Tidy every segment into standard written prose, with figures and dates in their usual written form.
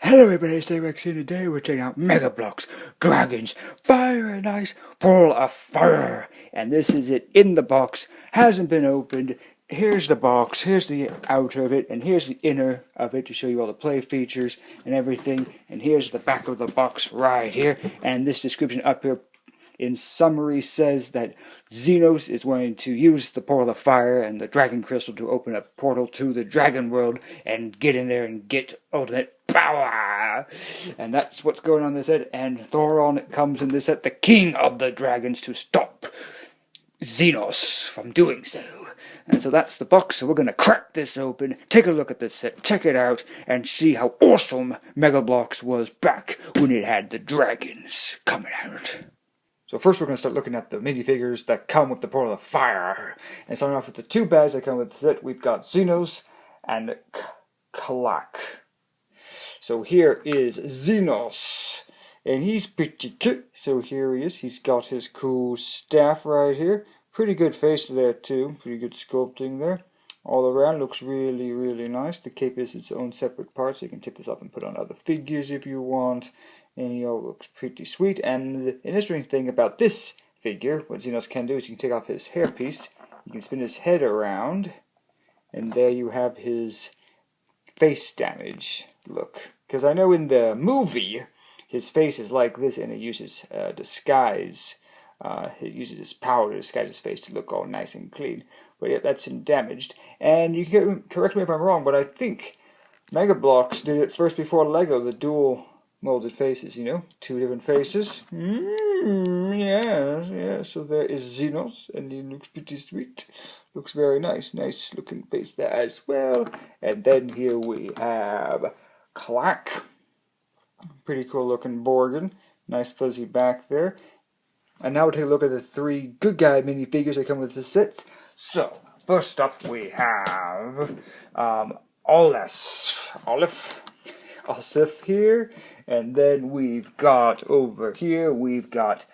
Hello everybody, it's Rex here. Today we're checking out Mega Bloks Dragons Fire and Ice Pearl of Fire. And this is it in the box, hasn't been opened. Here's the box, here's the outer of it, and here's the inner of it to show you all the play features and everything. And here's the back of the box right here. And this description up here in summary says that Xenos is going to use the Portal of Fire and the Dragon Crystal to open a portal to the Dragon World and get in there and get ultimate power. And that's what's going on in this set. And Thor comes in this set, the King of the Dragons, to stop Xenos from doing so. And so that's the box, so we're going to crack this open, take a look at this set, check it out, and see how awesome Mega Bloks was back when it had the dragons coming out. So first we're going to start looking at the minifigures that come with the Portal of Fire. And starting off with the two bags that come with the set, we've got Xenos and Kalak. So here is Xenos, and he's pretty cute. So here he is, he's got his cool staff right here. Pretty good face there too, pretty good sculpting there. All around looks really, really nice. The cape is its own separate part, so you can take this off and put on other figures if you want. And he all looks pretty sweet. And the interesting thing about this figure, what Xenos can do is you can take off his hairpiece, you can spin his head around, and there you have his face damage look. Because I know in the movie, his face is like this, and it uses disguise. It uses his power to disguise his face to look all nice and clean. But yeah, that's damaged. And you can correct me if I'm wrong, but I think Mega Bloks did it first before Lego, the dual molded faces, you know, two different faces. Yeah, so there is Xenos, and he looks pretty sweet. Looks very nice, nice looking face there as well. And then here we have Clack, pretty cool looking Borgin, nice fuzzy back there. And now we'll take a look at the three good guy minifigures that come with the set. So, first up we have Olaf here. And then we've got over here, we've got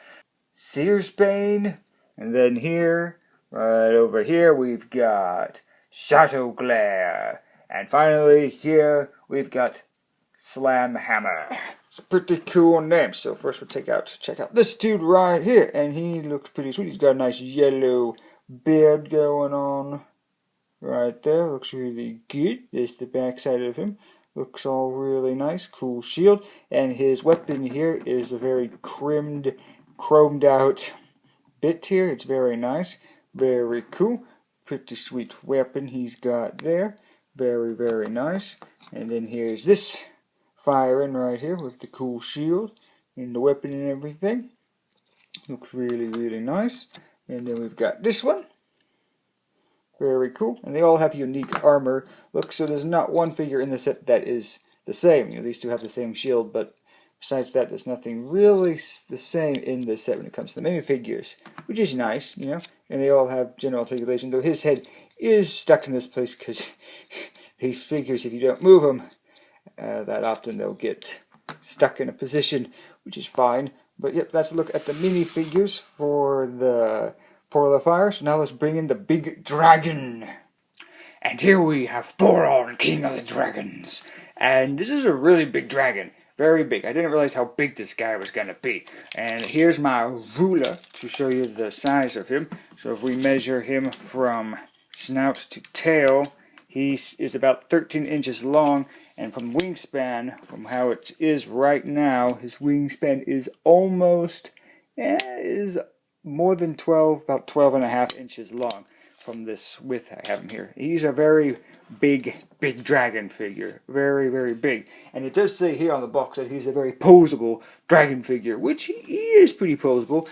Searsbane. And then here, right over here, we've got Shadow Glare. And finally here, we've got Slam Hammer. It's a pretty cool name. So first we'll check out this dude right here. And he looks pretty sweet. He's got a nice yellow beard going on right there. Looks really good. There's the back side of him. Looks all really nice, cool shield, and his weapon here is a very chromed out bit here. It's very nice, very cool, pretty sweet weapon he's got there. Very, very nice. And then here's this firing right here with the cool shield and the weapon and everything. Looks really, really nice. And then we've got this one. Very cool. And they all have unique armor. Look, so there's not one figure in the set that is the same. You know, these two have the same shield, but besides that, there's nothing really the same in the set when it comes to the minifigures, which is nice, you know. And they all have general articulation, though his head is stuck in this place because these figures, if you don't move them that often, they'll get stuck in a position, which is fine. But yep, that's a look at the minifigures for the Portal of Fire. So now let's bring in the big dragon. And here we have Thor, King of the Dragons. And this is a really big dragon. Very big. I didn't realize how big this guy was going to be. And here's my ruler to show you the size of him. So if we measure him from snout to tail, he is about 13 inches long. And from wingspan, from how it is right now, his wingspan is almost, is more than 12, about 12 and a half inches long from this width I have him here. He's a very big dragon figure. Very, very big. And it does say here on the box that he's a very posable dragon figure, which he is pretty posable.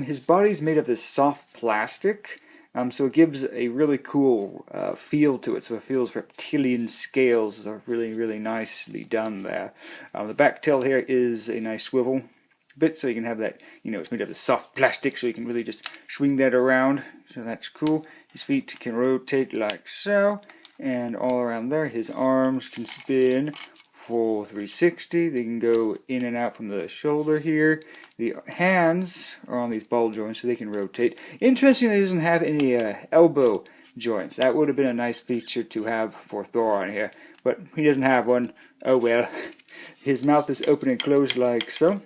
His body's made of this soft plastic, so it gives a really cool feel to it. So it feels reptilian scales are really, really nicely done there. The back tail here is a nice swivel bit, so you can have that, you know, it's made of the soft plastic, so you can really just swing that around. So that's cool. His feet can rotate like so, and all around there. His arms can spin full 360. They can go in and out from the shoulder here. The hands are on these ball joints, so they can rotate. Interestingly, he doesn't have any elbow joints. That would have been a nice feature to have for Thor on here. but he doesn't have one. Oh well. His mouth is open and closed like so.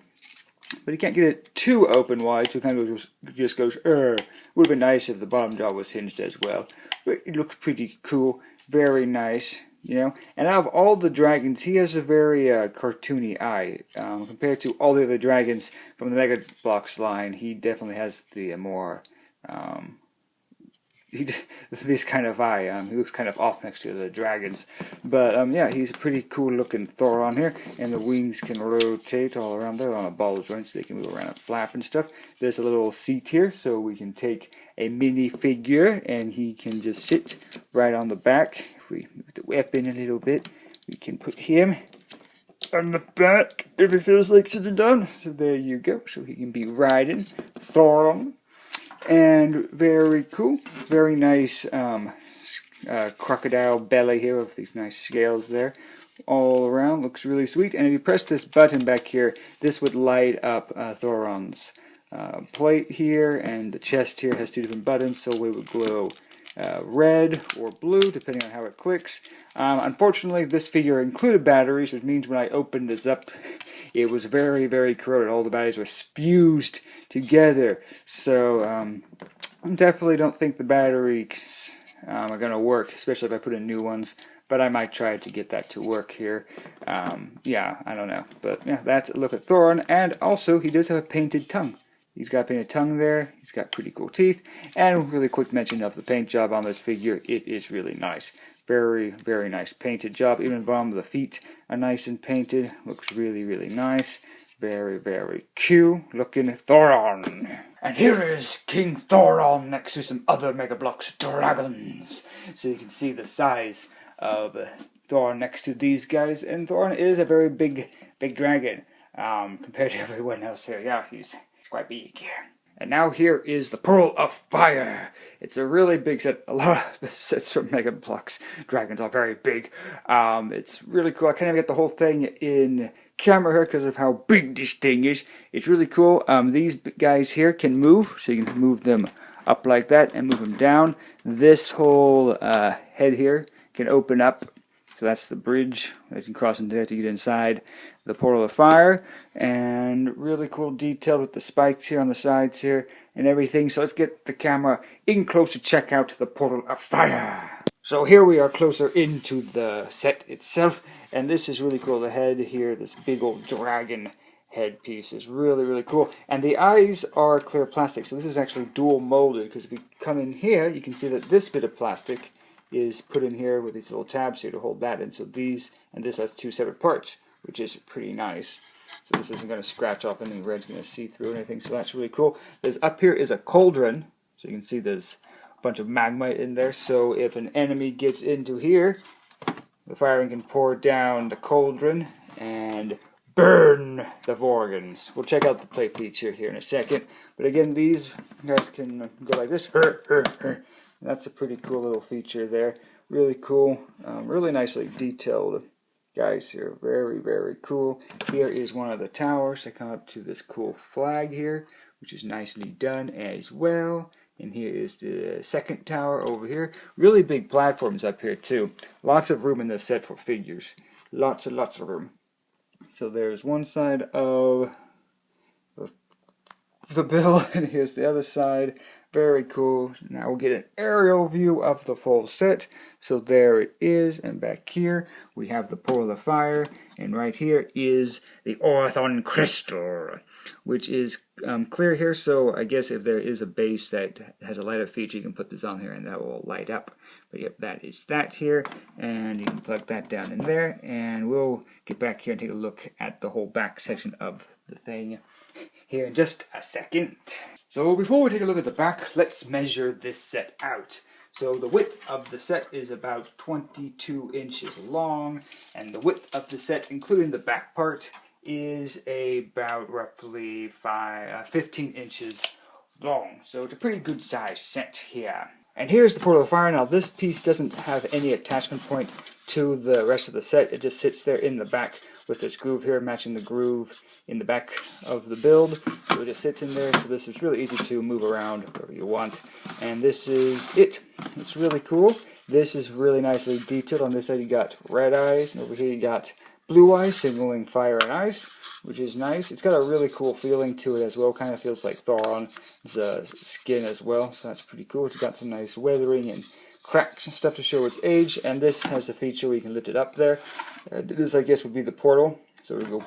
But he can't get it too open wide, so it kind of just goes, Would have been nice if the bottom jaw was hinged as well. But it looks pretty cool. Very nice, you know. And out of all the dragons, he has a very cartoony eye. Compared to all the other dragons from the Mega Bloks line, he definitely has the more... this kind of eye. He looks kind of off next to the dragons. But yeah, he's a pretty cool looking Thor on here. And the wings can rotate all around there on a ball joint, so they can move around and flap and stuff. There's a little seat here, so we can take a minifigure and he can just sit right on the back. If we move the weapon a little bit, we can put him on the back if he feels like sitting down. So there you go. So he can be riding Thor. And very cool, very nice crocodile belly here with these nice scales there all around. Looks really sweet. And if you press this button back here, this would light up Thoron's plate here, and the chest here has two different buttons, so it would glow red or blue depending on how it clicks. Unfortunately, this figure included batteries, which means when I opened this up, it was very, very corroded. All the batteries were fused together, so I definitely don't think the batteries are going to work, especially if I put in new ones. But I might try to get that to work here. Yeah, I don't know. But yeah, that's a look at Thoron. And also, he does have a painted tongue. He's got a painted tongue there. He's got pretty cool teeth. And really quick mention of the paint job on this figure. It is really nice. Very, very nice painted job. Even the bottom of the feet are nice and painted. Looks really, really nice. Very, very cute looking Thoron. And here is King Thoron next to some other Mega Bloks Dragons. So you can see the size of Thor next to these guys. And Thoron is a very big dragon compared to everyone else here. Yeah, he's quite big here. And now here is the Pearl of Fire. It's a really big set. A lot of the sets from Mega Bloks Dragons are very big. It's really cool. I can't even get the whole thing in camera here because of how big this thing is. It's really cool. These guys here can move, so you can move them up like that and move them down. This whole head here can open up. So that's the bridge. You can cross into there to get inside the Portal of Fire. And really cool detail with the spikes here on the sides here and everything. So let's get the camera in close to check out the Portal of Fire. So here we are closer into the set itself. And this is really cool. The head here, this big old dragon headpiece is really, really cool. And the eyes are clear plastic. So this is actually dual molded. Because if you come in here, you can see that this bit of plastic is put in here with these little tabs here to hold that in. So these and this are two separate parts, which is pretty nice. So this isn't going to scratch off anything red's going to see through anything. So that's really cool. There's up here is a cauldron. So you can see there's a bunch of magma in there. So if an enemy gets into here, the firing can pour down the cauldron and burn the Vorgons. We'll check out the plate feature here in a second. But again, these guys can go like this. That's a pretty cool little feature there. Really cool. Really nicely detailed guys here. Very, very cool. Here is one of the towers that come up to this cool flag here, which is nicely done as well. And here is the second tower over here. Really big platforms up here too. Lots of room in this set for figures. Lots and lots of room. So there's one side of the bill, and here's the other side. Very cool. Now we'll get an aerial view of the full set. So there it is, and back here we have the Portal of Fire, and right here is the Orthon Crystal, which is clear here. So I guess if there is a base that has a light up feature, you can put this on here and that will light up. But yep, that is that here, and you can plug that down in there, and we'll get back here and take a look at the whole back section of the thing here in just a second. So before we take a look at the back, let's measure this set out. So the width of the set is about 22 inches long, and the width of the set, including the back part, is about roughly 15 inches long. So it's a pretty good size set here. And here's the Portal of Fire. Now this piece doesn't have any attachment point to the rest of the set. It just sits there in the back with this groove here matching the groove in the back of the build. So it just sits in there. So this is really easy to move around wherever you want. And this is it. It's really cool. This is really nicely detailed. On this side you got red eyes, and over here you got blue eyes signaling fire and ice, which is nice. It's got a really cool feeling to it as well. Kind of feels like Thor on the skin as well, so that's pretty cool. It's got some nice weathering and cracks and stuff to show its age, and this has a feature where you can lift it up there. This, I guess, would be the portal. So we go.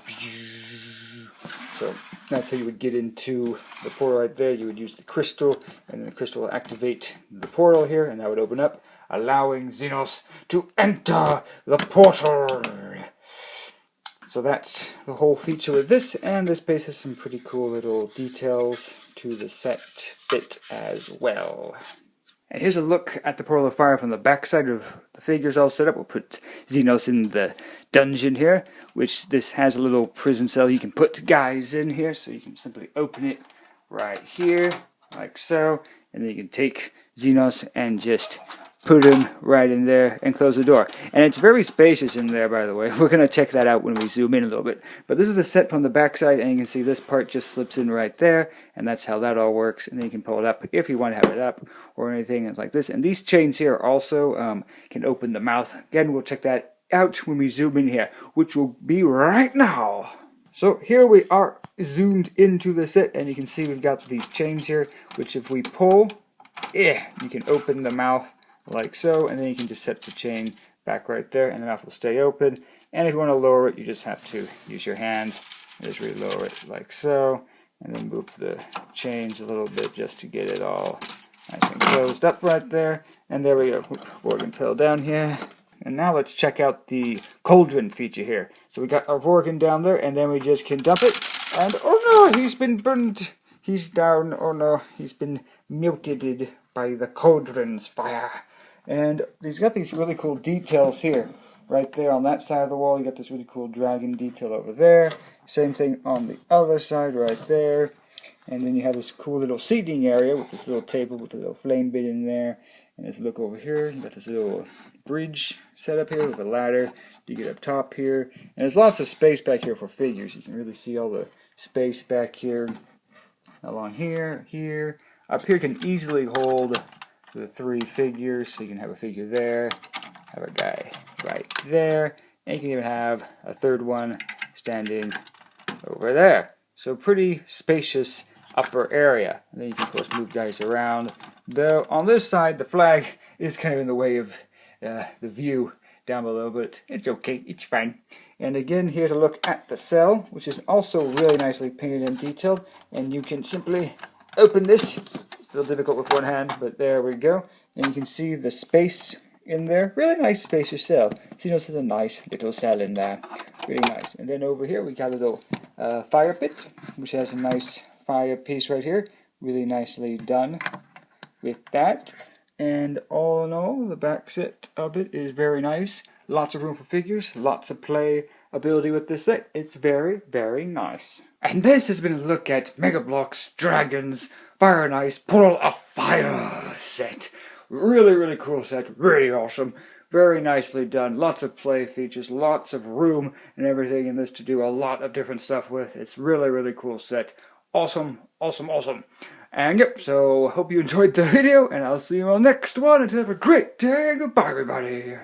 So that's how you would get into the portal right there. You would use the crystal, and then the crystal will activate the portal here, and that would open up, allowing Xenos to enter the portal. So that's the whole feature with this, and this base has some pretty cool little details to the set fit as well. And here's a look at the Portal of Fire from the backside of the figures all set up. We'll put Xenos in the dungeon here, which this has a little prison cell you can put guys in here. So you can simply open it right here, like so. And then you can take Xenos and just put him right in there and close the door. And it's very spacious in there, by the way. We're going to check that out when we zoom in a little bit. But this is the set from the backside, and you can see this part just slips in right there, and that's how that all works. And then you can pull it up if you want to have it up or anything. It's like this. And these chains here also can open the mouth. Again, we'll check that out when we zoom in here, which will be right now. So here we are zoomed into the set, and you can see we've got these chains here, which if we pull, you can open the mouth like so, and then you can just set the chain back right there, and the mouth will stay open. And if you want to lower it, you just have to use your hand and just really lower it like so, and then move the chains a little bit just to get it all nice and closed up right there. And there we go. Vorgan fell down here. And now let's check out the cauldron feature here. So we got our Vorgan down there, and then we just can dump it. And oh no, he's been burned. He's down. Oh no, he's been melted by the cauldron's fire. And he's got these really cool details here. Right there on that side of the wall, you got this really cool dragon detail over there. Same thing on the other side right there. And then you have this cool little seating area with this little table with a little flame bit in there. And let's look over here. You got this little bridge set up here with a ladder. You get up top here. And there's lots of space back here for figures. You can really see all the space back here. Along here, here. Up here can easily hold the 3 figures. So you can have a figure there, have a guy right there, and you can even have a third one standing over there. So pretty spacious upper area. And then you can of course move guys around. Though on this side the flag is kind of in the way of the view down below, but it's okay, it's fine. And again, here's a look at the cell, which is also really nicely painted and detailed. And you can simply open this. It's a little difficult with one hand, but there we go. And you can see the space in there. Really nice spacious cell. Xenos has a nice little cell in there. Really nice. And then over here we got a little fire pit, which has a nice fire piece right here. Really nicely done with that. And all in all, the back set of it is very nice. Lots of room for figures, lots of play ability with this set. It's very, very nice. And this has been a look at Mega Bloks Dragons Fire and Ice Portal of Fire set. Really, really cool set. Really awesome. Very nicely done. Lots of play features, lots of room and everything in this to do a lot of different stuff with. It's really, really cool set. Awesome, awesome, awesome. And yep, so hope you enjoyed the video, and I'll see you on the next one. Until have a great day. Goodbye, everybody.